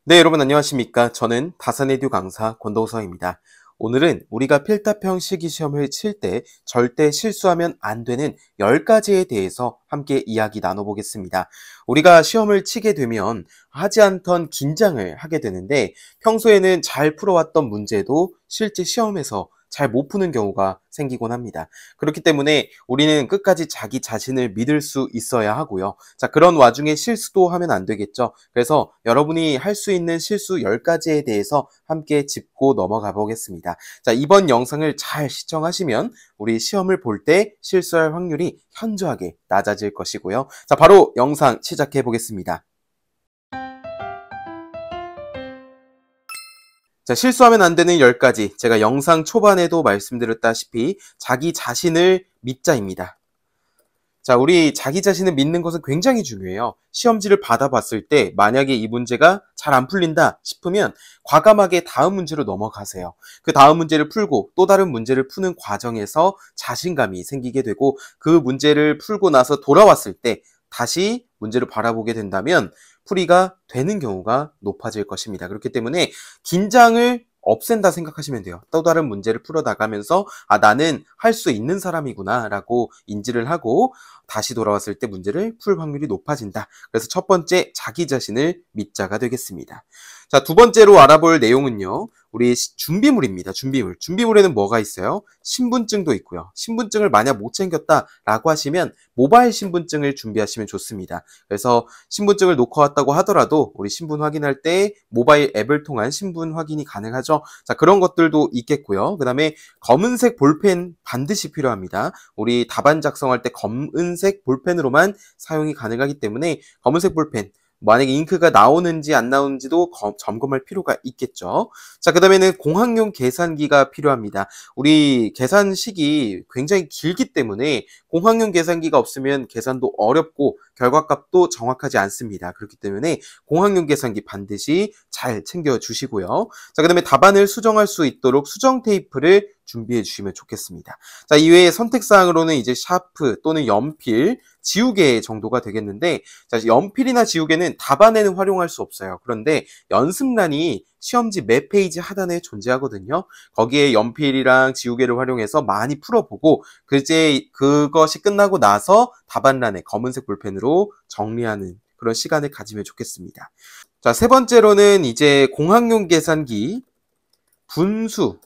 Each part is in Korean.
네, 여러분 안녕하십니까? 저는 다산에듀 강사 권도서입니다. 오늘은 우리가 필답형 실기시험을 칠 때 절대 실수하면 안 되는 10가지에 대해서 함께 이야기 나눠보겠습니다. 우리가 시험을 치게 되면 하지 않던 긴장을 하게 되는데 평소에는 잘 풀어왔던 문제도 실제 시험에서 잘 못 푸는 경우가 생기곤 합니다. 그렇기 때문에 우리는 끝까지 자기 자신을 믿을 수 있어야 하고요. 자, 그런 와중에 실수도 하면 안 되겠죠. 그래서 여러분이 할 수 있는 실수 10가지에 대해서 함께 짚고 넘어가 보겠습니다. 자, 이번 영상을 잘 시청하시면 우리 시험을 볼 때 실수할 확률이 현저하게 낮아질 것이고요. 자, 바로 영상 시작해 보겠습니다. 자, 실수하면 안 되는 10가지. 제가 영상 초반에도 말씀드렸다시피 자기 자신을 믿자입니다. 자, 우리 자기 자신을 믿는 것은 굉장히 중요해요. 시험지를 받아봤을 때 만약에 이 문제가 잘 안 풀린다 싶으면 과감하게 다음 문제로 넘어가세요. 그 다음 문제를 풀고 또 다른 문제를 푸는 과정에서 자신감이 생기게 되고 그 문제를 풀고 나서 돌아왔을 때 다시 문제를 바라보게 된다면 풀이가 되는 경우가 높아질 것입니다. 그렇기 때문에 긴장을 없앤다 생각하시면 돼요. 또 다른 문제를 풀어나가면서 나는 할 수 있는 사람이구나 라고 인지를 하고 다시 돌아왔을 때 문제를 풀 확률이 높아진다. 그래서 첫 번째, 자기 자신을 믿자가 되겠습니다. 자, 두 번째로 알아볼 내용은요. 우리 준비물입니다. 준비물. 준비물에는 뭐가 있어요? 신분증도 있고요. 신분증을 만약 못 챙겼다라고 하시면 모바일 신분증을 준비하시면 좋습니다. 그래서 신분증을 놓고 왔다고 하더라도 우리 신분 확인할 때 모바일 앱을 통한 신분 확인이 가능하죠. 자, 그런 것들도 있겠고요. 그 다음에 검은색 볼펜 반드시 필요합니다. 우리 답안 작성할 때 검은색 볼펜으로만 사용이 가능하기 때문에 검은색 볼펜, 만약에 잉크가 나오는지 안 나오는지도 점검할 필요가 있겠죠. 자, 그 다음에는 공학용 계산기가 필요합니다. 우리 계산식이 굉장히 길기 때문에 공학용 계산기가 없으면 계산도 어렵고 결과값도 정확하지 않습니다. 그렇기 때문에 공학용 계산기 반드시 잘 챙겨주시고요. 자, 그 다음에 답안을 수정할 수 있도록 수정 테이프를 준비해 주시면 좋겠습니다. 자, 이외에 선택사항으로는 이제 샤프 또는 연필, 지우개 정도가 되겠는데, 자, 연필이나 지우개는 답안에는 활용할 수 없어요. 그런데 연습란이 시험지 매 페이지 하단에 존재하거든요. 거기에 연필이랑 지우개를 활용해서 많이 풀어보고 그것이 끝나고 나서 답안란에 검은색 볼펜으로 정리하는 그런 시간을 가지면 좋겠습니다. 자, 세 번째로는 이제 공학용 계산기, 분수,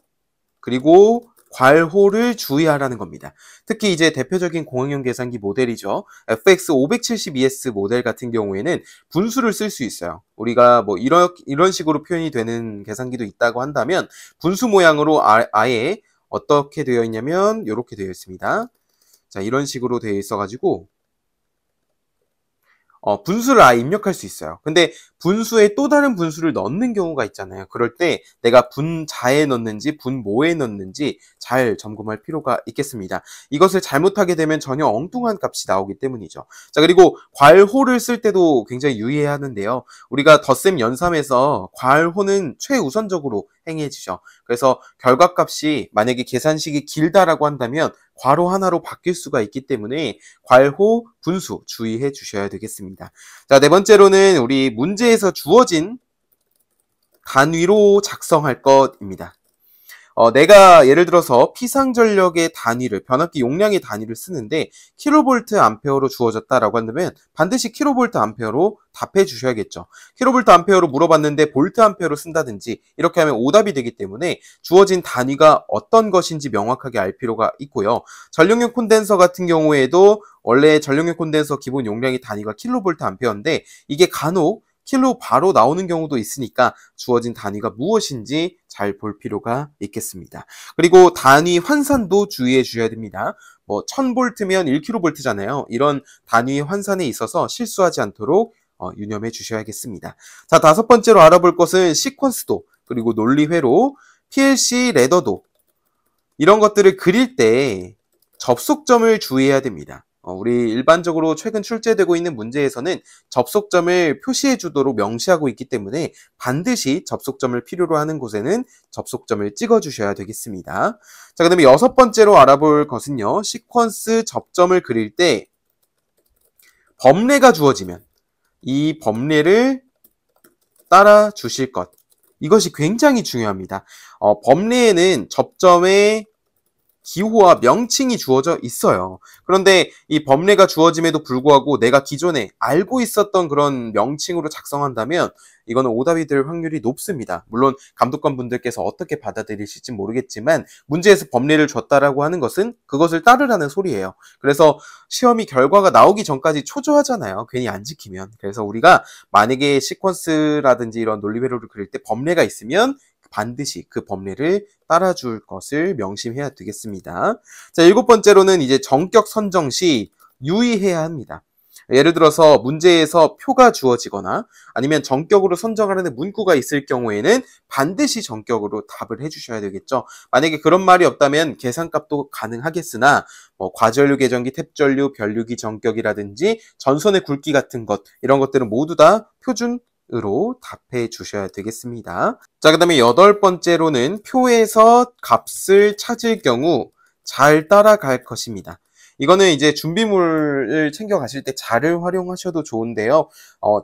그리고 괄호를 주의하라는 겁니다. 특히 이제 대표적인 공학용 계산기 모델이죠. FX 570ES 모델 같은 경우에는 분수를 쓸 수 있어요. 우리가 뭐 이런 식으로 표현이 되는 계산기도 있다고 한다면 분수 모양으로 아예 어떻게 되어 있냐면 이렇게 되어 있습니다. 자, 이런 식으로 되어 있어가지고 분수를 아예 입력할 수 있어요. 근데 분수에 또 다른 분수를 넣는 경우가 있잖아요. 그럴 때 내가 분자에 넣는지 분모에 넣는지 잘 점검할 필요가 있겠습니다. 이것을 잘못하게 되면 전혀 엉뚱한 값이 나오기 때문이죠. 자, 그리고 괄호를 쓸 때도 굉장히 유의해야 하는데요. 우리가 덧셈 연산에서 괄호는 최우선적으로 행해지죠. 그래서 결과값이 만약에 계산식이 길다라고 한다면 괄호 하나로 바뀔 수가 있기 때문에 괄호, 분수 주의해 주셔야 되겠습니다. 자, 네 번째로는 우리 문제에서 주어진 단위로 작성할 것입니다. 내가 예를 들어서 피상전력의 단위를, 변압기 용량의 단위를 쓰는데 킬로볼트 암페어로 주어졌다라고 한다면 반드시 킬로볼트 암페어로 답해 주셔야겠죠. 킬로볼트 암페어로 물어봤는데 볼트 암페어로 쓴다든지 이렇게 하면 오답이 되기 때문에 주어진 단위가 어떤 것인지 명확하게 알 필요가 있고요. 전력용 콘덴서 같은 경우에도 원래 전력용 콘덴서 기본 용량의 단위가 킬로볼트 암페어인데 이게 간혹 킬로 바로 나오는 경우도 있으니까 주어진 단위가 무엇인지 잘 볼 필요가 있겠습니다. 그리고 단위 환산도 주의해 주셔야 됩니다. 뭐 1000볼트면 1kV잖아요. 이런 단위 환산에 있어서 실수하지 않도록 유념해 주셔야겠습니다. 자, 다섯 번째로 알아볼 것은 시퀀스도, 그리고 논리회로, PLC 레더도, 이런 것들을 그릴 때 접속점을 주의해야 됩니다. 우리 일반적으로 최근 출제되고 있는 문제에서는 접속점을 표시해 주도록 명시하고 있기 때문에 반드시 접속점을 필요로 하는 곳에는 접속점을 찍어 주셔야 되겠습니다. 자, 그 다음에 여섯 번째로 알아볼 것은요. 시퀀스 접점을 그릴 때 범례가 주어지면 이 범례를 따라 주실 것. 이것이 굉장히 중요합니다. 법례에는 접점의 기호와 명칭이 주어져 있어요. 그런데 이 법례가 주어짐에도 불구하고 내가 기존에 알고 있었던 그런 명칭으로 작성한다면 이거는 오답이 될 확률이 높습니다. 물론 감독관 분들께서 어떻게 받아들이실지 모르겠지만 문제에서 법례를 줬다라고 하는 것은 그것을 따르라는 소리예요. 그래서 시험이 결과가 나오기 전까지 초조하잖아요. 괜히 안 지키면. 그래서 우리가 만약에 시퀀스라든지 이런 논리회로를 그릴 때 법례가 있으면 반드시 그 법례를 따라줄 것을 명심해야 되겠습니다. 자, 7번째로는 이제 정격 선정 시 유의해야 합니다. 예를 들어서 문제에서 표가 주어지거나 아니면 정격으로 선정하려는 문구가 있을 경우에는 반드시 정격으로 답을 해주셔야 되겠죠. 만약에 그런 말이 없다면 계산값도 가능하겠으나 과전류, 계전기, 탭전류, 변류기, 정격이라든지 전선의 굵기 같은 것 이런 것들은 모두 다 표준으로 답해 주셔야 되겠습니다. 자, 그 다음에 8번째로는 표에서 값을 찾을 경우 잘 따라갈 것입니다. 이거는 이제 준비물을 챙겨 가실 때 자를 활용하셔도 좋은데요.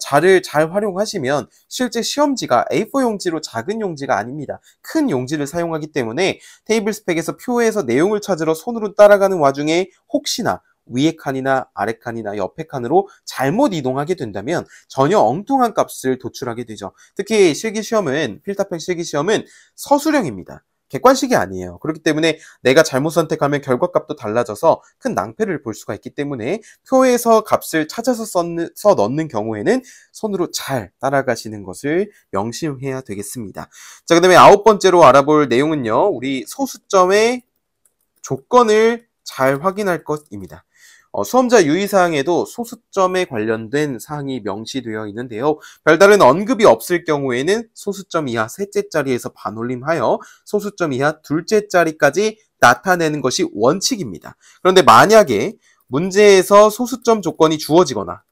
자를 잘 활용하시면 실제 시험지가 A4 용지로 작은 용지가 아닙니다. 큰 용지를 사용하기 때문에 테이블 스펙에서 표에서 내용을 찾으러 손으로 따라가는 와중에 혹시나 위에 칸이나 아래 칸이나 옆에 칸으로 잘못 이동하게 된다면 전혀 엉뚱한 값을 도출하게 되죠. 특히 필답형 실기시험은 서술형입니다. 객관식이 아니에요. 그렇기 때문에 내가 잘못 선택하면 결과값도 달라져서 큰 낭패를 볼 수가 있기 때문에 표에서 값을 찾아서 써 넣는 경우에는 손으로 잘 따라가시는 것을 명심해야 되겠습니다. 자, 그 다음에 9번째로 알아볼 내용은요. 우리 소수점의 조건을 잘 확인할 것입니다. 수험자 유의사항에도 소수점에 관련된 사항이 명시되어 있는데요. 별다른 언급이 없을 경우에는 소수점 이하 셋째 자리에서 반올림하여 소수점 이하 둘째 자리까지 나타내는 것이 원칙입니다. 그런데 만약에 문제에서 소수점 조건이 주어지거나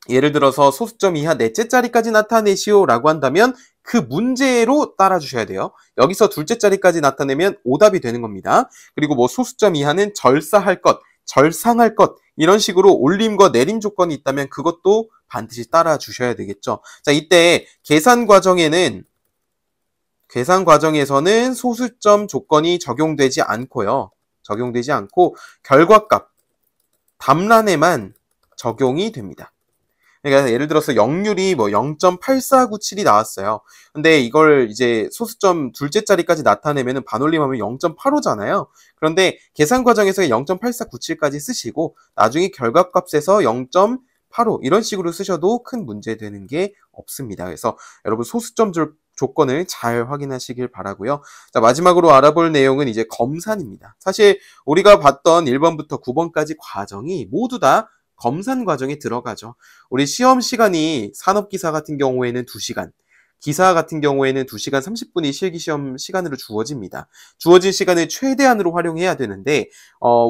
예를 들어서 소수점 이하 넷째 자리까지 나타내시오 라고 한다면 그 문제로 따라주셔야 돼요. 여기서 둘째 자리까지 나타내면 오답이 되는 겁니다. 그리고 소수점 이하는 절사할 것, 절상할 것 이런 식으로 올림과 내림 조건이 있다면 그것도 반드시 따라 주셔야 되겠죠. 자, 이때 계산 과정에서는 소수점 조건이 적용되지 않고 결과값 답란에만 적용이 됩니다. 그러니까 예를 들어서 역률이 0.8497이 나왔어요. 근데 이걸 이제 소수점 둘째 자리까지 나타내면 반올림하면 0.85잖아요. 그런데 계산 과정에서 0.8497까지 쓰시고 나중에 결과값에서 0.85 이런 식으로 쓰셔도 큰 문제 되는 게 없습니다. 그래서 여러분 소수점 조건을 잘 확인하시길 바라고요. 자, 마지막으로 알아볼 내용은 이제 검산입니다. 사실 우리가 봤던 1번부터 9번까지 과정이 모두 다 검산 과정에 들어가죠. 우리 시험 시간이 산업기사 같은 경우에는 2시간, 기사 같은 경우에는 2시간 30분이 실기시험 시간으로 주어집니다. 주어진 시간을 최대한으로 활용해야 되는데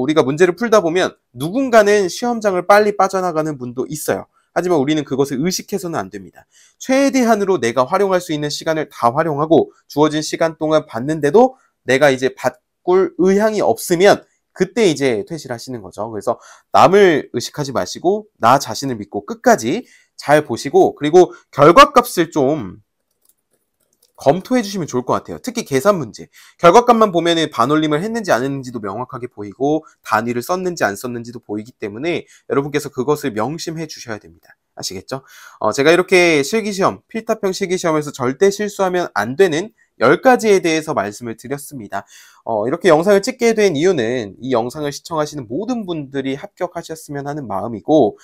우리가 문제를 풀다 보면 누군가는 시험장을 빨리 빠져나가는 분도 있어요. 하지만 우리는 그것을 의식해서는 안 됩니다. 최대한으로 내가 활용할 수 있는 시간을 다 활용하고 주어진 시간 동안 봤는데도 내가 이제 바꿀 의향이 없으면 그때 이제 퇴실하시는 거죠. 그래서 남을 의식하지 마시고 나 자신을 믿고 끝까지 잘 보시고 그리고 결과값을 좀 검토해 주시면 좋을 것 같아요. 특히 계산 문제. 결과값만 보면은 반올림을 했는지 안 했는지도 명확하게 보이고 단위를 썼는지 안 썼는지도 보이기 때문에 여러분께서 그것을 명심해 주셔야 됩니다. 아시겠죠? 제가 이렇게 필답형 실기시험에서 절대 실수하면 안 되는 10가지에 대해서 말씀을 드렸습니다. 이렇게 영상을 찍게 된 이유는 이 영상을 시청하시는 모든 분들이 합격하셨으면 하는 마음이고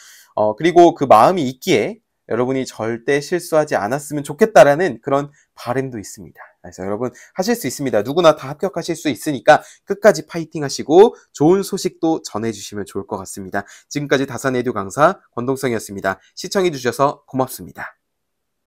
그리고 그 마음이 있기에 여러분이 절대 실수하지 않았으면 좋겠다라는 그런 바람도 있습니다. 그래서 여러분 하실 수 있습니다. 누구나 다 합격하실 수 있으니까 끝까지 파이팅 하시고 좋은 소식도 전해주시면 좋을 것 같습니다. 지금까지 다산에듀 강사 권동성이었습니다. 시청해주셔서 고맙습니다.